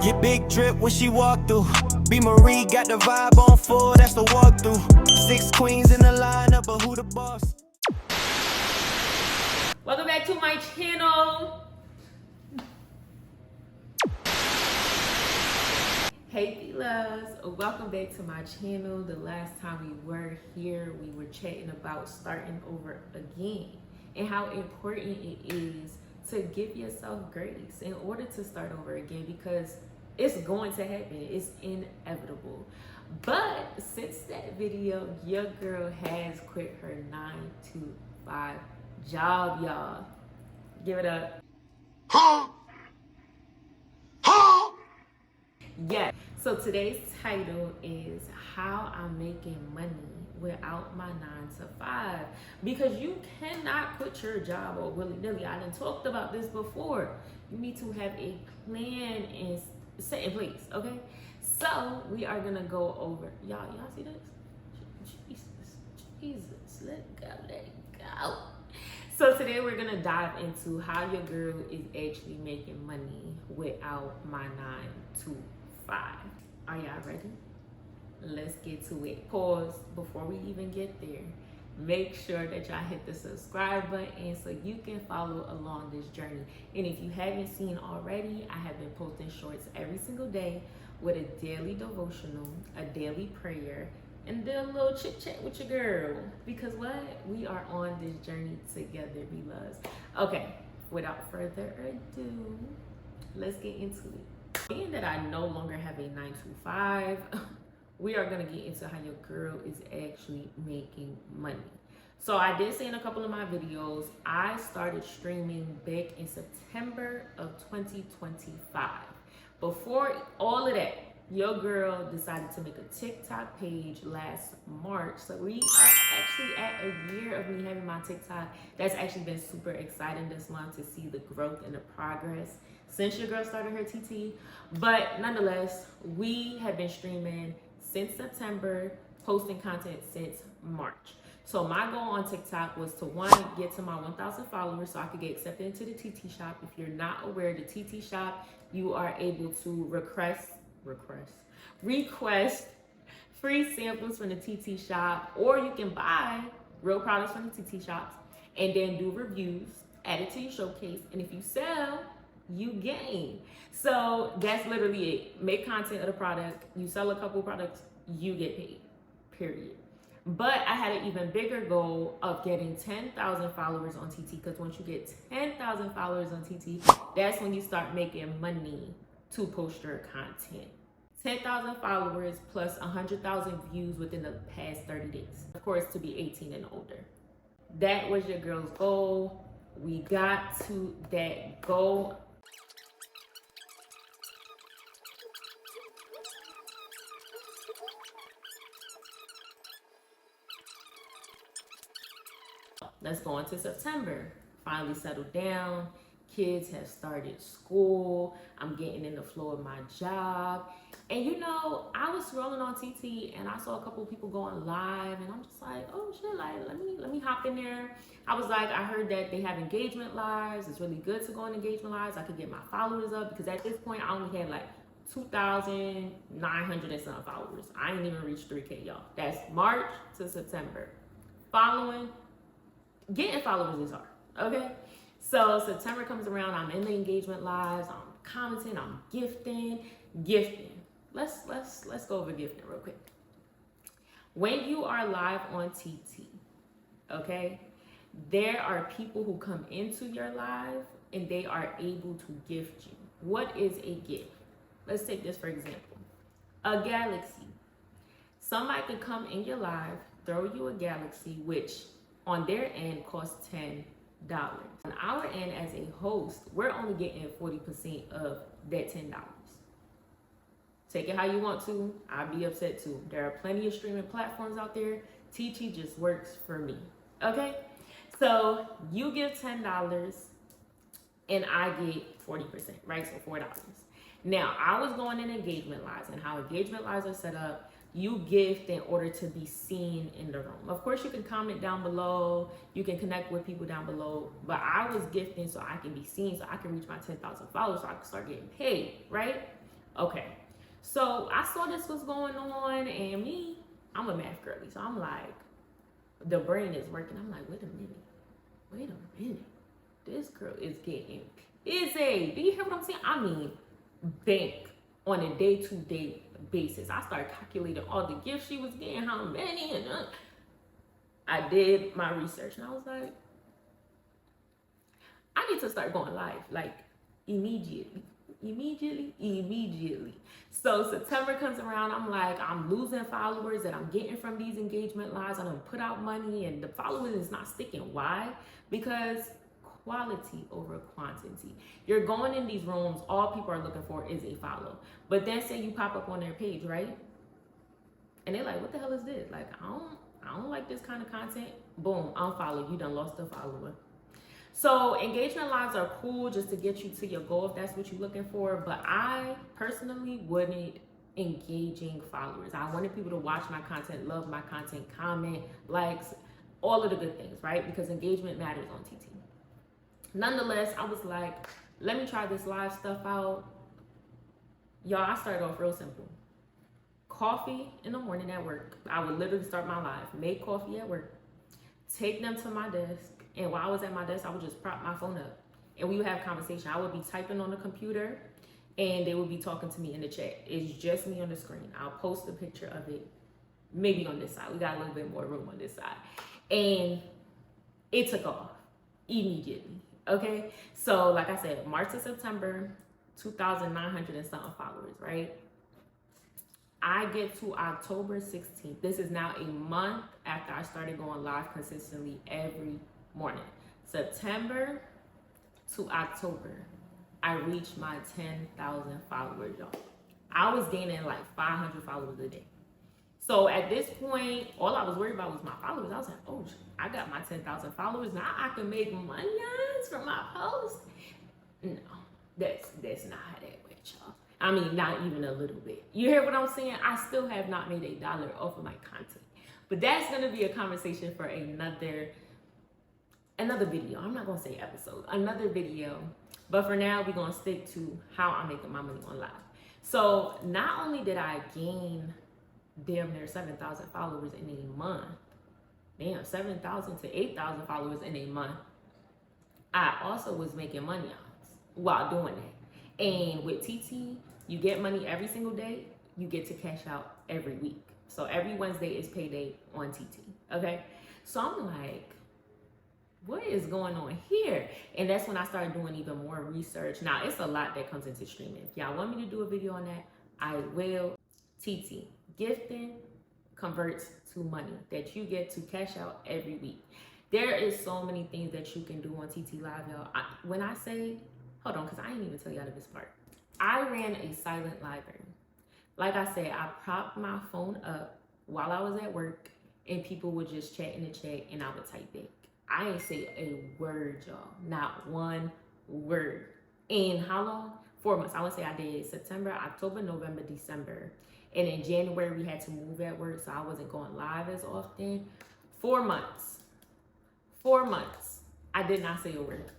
Get big drip when she walk through. B. Marie got the vibe on full, that's the walkthrough. 6 queens in the lineup, but who the boss? Welcome back to my channel. Hey D-Loves, welcome back to my channel. The last time we were here, we were chatting about starting over again and how important it is to give yourself grace in order to start over again, because it's going to happen. It's inevitable. But since that video, your girl has quit her 9-to-5 job, y'all. Give it up. Yeah. So today's title is how I'm making money without my 9-to-5, because you cannot quit your job or willy-nilly. I done talked about this before. You need to have a plan and set in place, okay? So we are gonna go over, y'all see this? Jesus, let go. So today we're gonna dive into how your girl is actually making money without my 9-to-5. Are y'all ready? Let's get to it. Pause before we even get there. Make sure that y'all hit the subscribe button so you can follow along this journey. And if you haven't seen already, I have been posting shorts every single day with a daily devotional, a daily prayer, and then a little chit chat with your girl. Because what? We are on this journey together, B-Loves. Okay, without further ado, let's get into it. Being that I no longer have a 9-to-5, we are gonna get into how your girl is actually making money. So I did say in a couple of my videos, I started streaming back in September of 2025. Before all of that, your girl decided to make a TikTok page last March. So we are actually at a year of me having my TikTok. That's actually been super exciting this month to see the growth and the progress since your girl started her TT. But nonetheless, we have been streaming since September, posting content since March. So my goal on TikTok was to, one, get to my 1,000 followers so I could get accepted into the TT shop. If you're not aware, the TT shop, you are able to request free samples from the TT shop, or you can buy real products from the TT shops and then do reviews, add it to your showcase, and if you sell, you gain. So that's literally it. Make content of the product, you sell a couple products, you get paid, period. But I had an even bigger goal of getting 10,000 followers on TT, because once you get 10,000 followers on TT, that's when you start making money to post your content. 10,000 followers plus 100,000 views within the past 30 days. Of course, to be 18 and older. That was your girl's goal. We got to that goal. Let's go into September. Finally settled down. Kids have started school. I'm getting in the flow of my job. And you know, I was scrolling on TT and I saw a couple of people going live, and I'm just like, oh shit, like let me hop in there. I was like, I heard that they have engagement lives. It's really good to go on engagement lives. I could get my followers up, because at this point I only had like 2,900 and some followers. I ain't even reached 3K, y'all. That's March to September. Getting followers is hard, okay? So September comes around, I'm in the engagement lives, I'm commenting, I'm gifting. Let's go over gifting real quick. When you are live on TT, okay, there are people who come into your live and they are able to gift you. What is a gift? Let's take this for example. A galaxy. Somebody could come in your live, throw you a galaxy, which on their end costs $10. On our end as a host, we're only getting 40% of that $10. Take it how you want to. I'd be upset too. There are plenty of streaming platforms out there. TT just works for me. Okay? So you give $10 and I get 40%, right? So $4. Now, I was going in engagement lives, and how engagement lives are set up, you gift in order to be seen in the room. Of course, you can comment down below, you can connect with people down below, but I was gifting so I can be seen, so I can reach my 10,000 followers, so I can start getting paid, right? Okay. So I saw this was going on, and me, I'm a math girly. So I'm like, the brain is working. I'm like, wait a minute. This girl is getting busy. Do you hear what I'm saying? I mean, bank on a day-to-day basis. I started calculating all the gifts she was getting, how many, and I did my research, and I was like, I need to start going live, like immediately. So September comes around, I'm like, I'm losing followers that I'm getting from these engagement lives. I don't put out money, and the followers is not sticking. Why? Because quality over quantity. You're going in these rooms, all people are looking for is a follow. But then say you pop up on their page, right? And they're like, what the hell is this? Like, I don't like this kind of content. Boom, unfollow. You done lost a follower. So engagement lives are cool just to get you to your goal if that's what you're looking for. But I personally wanted engaging followers. I wanted people to watch my content, love my content, comment, likes, all of the good things, right? Because engagement matters on TT. Nonetheless, I was like, let me try this live stuff out. Y'all, I started off real simple. Coffee in the morning at work. I would literally start my live, make coffee at work, take them to my desk, and while I was at my desk, I would just prop my phone up, and we would have conversation. I would be typing on the computer, and they would be talking to me in the chat. It's just me on the screen. I'll post a picture of it, maybe on this side. We got a little bit more room on this side. And it took off immediately, okay? So like I said, March to September, 2,900 and something followers, right? I get to October 16th. This is now a month after I started going live consistently every morning. September to October, I reached my 10,000 followers, y'all. I was gaining like 500 followers a day. So at this point, all I was worried about was my followers. I was like, oh, I got my 10,000 followers. Now I can make money from my post. No, that's not how that went, y'all. I mean, not even a little bit. You hear what I'm saying? I still have not made $1 off of my content. But that's going to be a conversation for another video. I'm not going to say episode, another video. But for now, we're going to stick to how I'm making my money on live. So not only did I gain damn near 7,000 followers in a month, 7,000 to 8,000 followers in a month, I also was making money while doing that. And with TT, you get money every single day. You get to cash out every week. So every Wednesday is payday on TT, okay? So I'm like, what is going on here? And that's when I started doing even more research. Now, it's a lot that comes into streaming. If y'all want me to do a video on that, I will. TT, gifting converts to money that you get to cash out every week. There is so many things that you can do on TT Live, y'all. When I say, hold on, because I didn't even tell y'all this part. I ran a silent library. Like I said, I propped my phone up while I was at work, and people would just chat in the chat, and I would type back. I ain't say a word, y'all. Not one word. In how long? 4 months. I would say I did September, October, November, December. And in January, we had to move at work, so I wasn't going live as often. 4 months. 4 months. I did not say a word.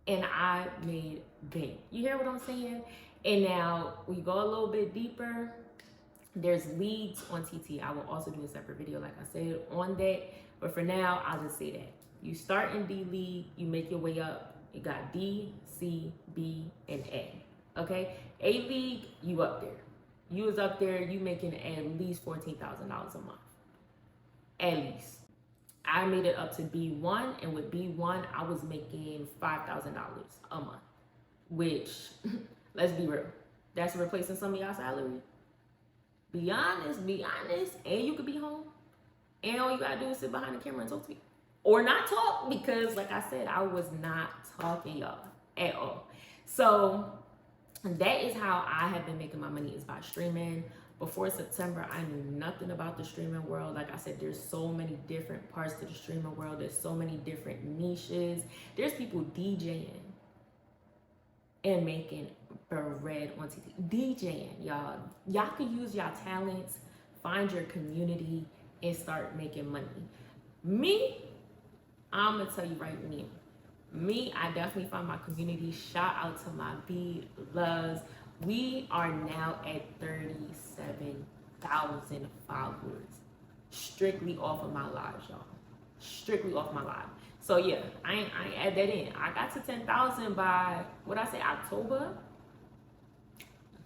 And I made bank. You hear what I'm saying? And now we go a little bit deeper. There's leads on TT. I will also do a separate video, like I said, on that. But for now, I'll just say that. You start in D league, you make your way up. You got D, C, B, and A. Okay? A league, you up there. You was up there, you making at least $14,000 a month. At least. I made it up to B1, and with B1, I was making $5,000 a month. Which, let's be real, that's replacing some of y'all salary. Be honest, and you could be home. And all you gotta do is sit behind the camera and talk to me. Or not talk, because like I said, I was not talking, y'all, at all. So that is how I have been making my money, is by streaming. Before September, I knew nothing about the streaming world. Like I said, there's so many different parts to the streaming world. There's so many different niches. There's people DJing and making bread on TT. DJing, y'all. Y'all can use y'all talents, find your community, and start making money. Me, I'm gonna tell you right now. Me, I definitely found my community. Shout out to my B-loves, We are now at 37,000 followers strictly off of my lives, y'all. Strictly off my live. So yeah, I ain't add that in. I got to 10,000 by what I say, October.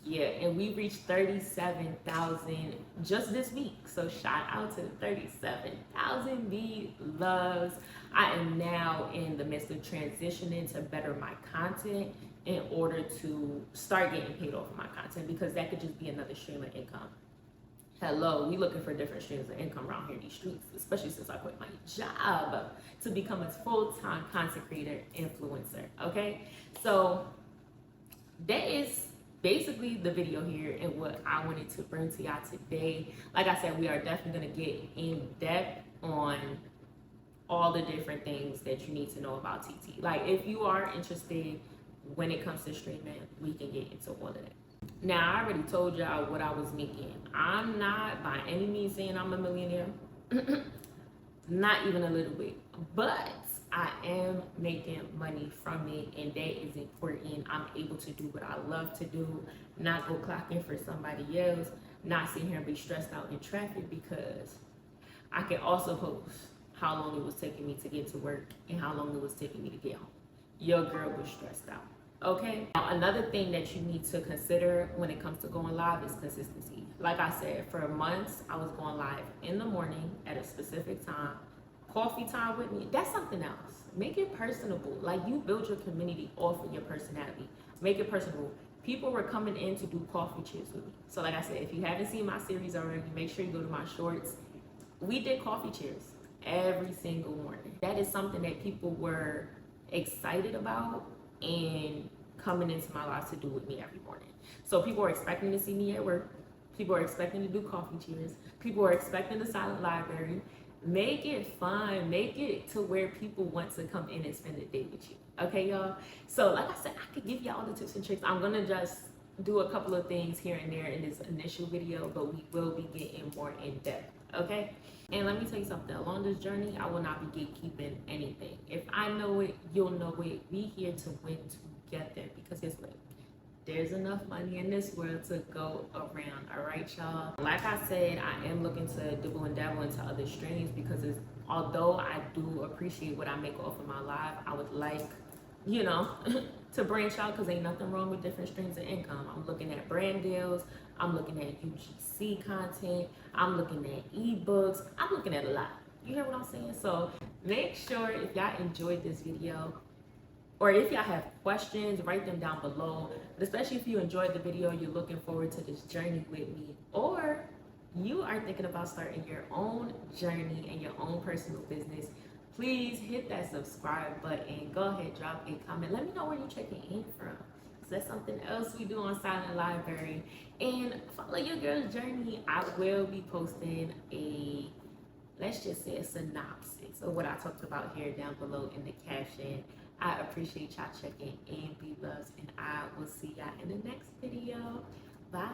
Yeah, and we reached 37,000 just this week. So shout out to the 37,000 loves. I am now in the midst of transitioning to better my content in order to start getting paid off of my content, because that could just be another stream of income. Hello, we looking for different streams of income around here in these streets, especially since I quit my job to become a full-time content creator influencer. Okay, so that is basically the video here and what I wanted to bring to y'all today. Like I said, we are definitely going to get in depth on all the different things that you need to know about TT. Like, if you are interested when it comes to streaming, we can get into all of that. Now, I already told y'all what I was making. I'm not by any means saying I'm a millionaire. Not even a little bit. But I am making money from it, and that is important. I'm able to do what I love to do, not go clocking for somebody else, not sit here and be stressed out in traffic, because I can also post how long it was taking me to get to work and how long it was taking me to get home. Your girl was stressed out. Okay. Now, another thing that you need to consider when it comes to going live is consistency. Like I said, for months, I was going live in the morning at a specific time. Coffee time with me, that's something else. Make it personable. Like, you build your community off of your personality. Make it personable. People were coming in to do coffee cheers with me. So like I said, if you haven't seen my series already, make sure you go to my shorts. We did coffee cheers every single morning. That is something that people were excited about and coming into my life to do with me every morning. So people are expecting to see me at work. People are expecting to do coffee cheers. People are expecting the silent library. Make it fun. Make it to where people want to come in and spend the day with you. Okay, y'all? So like I said, I could give you all the tips and tricks. I'm going to just do a couple of things here and there in this initial video, but we will be getting more in depth. Okay? And let me tell you something. Along this journey, I will not be gatekeeping anything. If I know it, you'll know it. We here to win together, because guess what? There's enough money in this world to go around. All right, y'all? Like I said, I am looking to dibble and dabble into other streams, because although I do appreciate what I make off of my live, I would like, you know, to branch out, because ain't nothing wrong with different streams of income. I'm looking at brand deals. I'm looking at UGC content. I'm looking at ebooks. I'm looking at a lot. You hear what I'm saying? So make sure, if y'all enjoyed this video, or if y'all have questions, write them down below. But especially if you enjoyed the video, you're looking forward to this journey with me, or you are thinking about starting your own journey and your own personal business, please hit that subscribe button. Go ahead, drop a comment. Let me know where you're checking in from. So that's something else we do on Silent Library. And follow your girl's journey. I will be posting a, let's just say, a synopsis of what I talked about here down below in the caption. I appreciate y'all checking in. Be loves, and I will see y'all in the next video. Bye.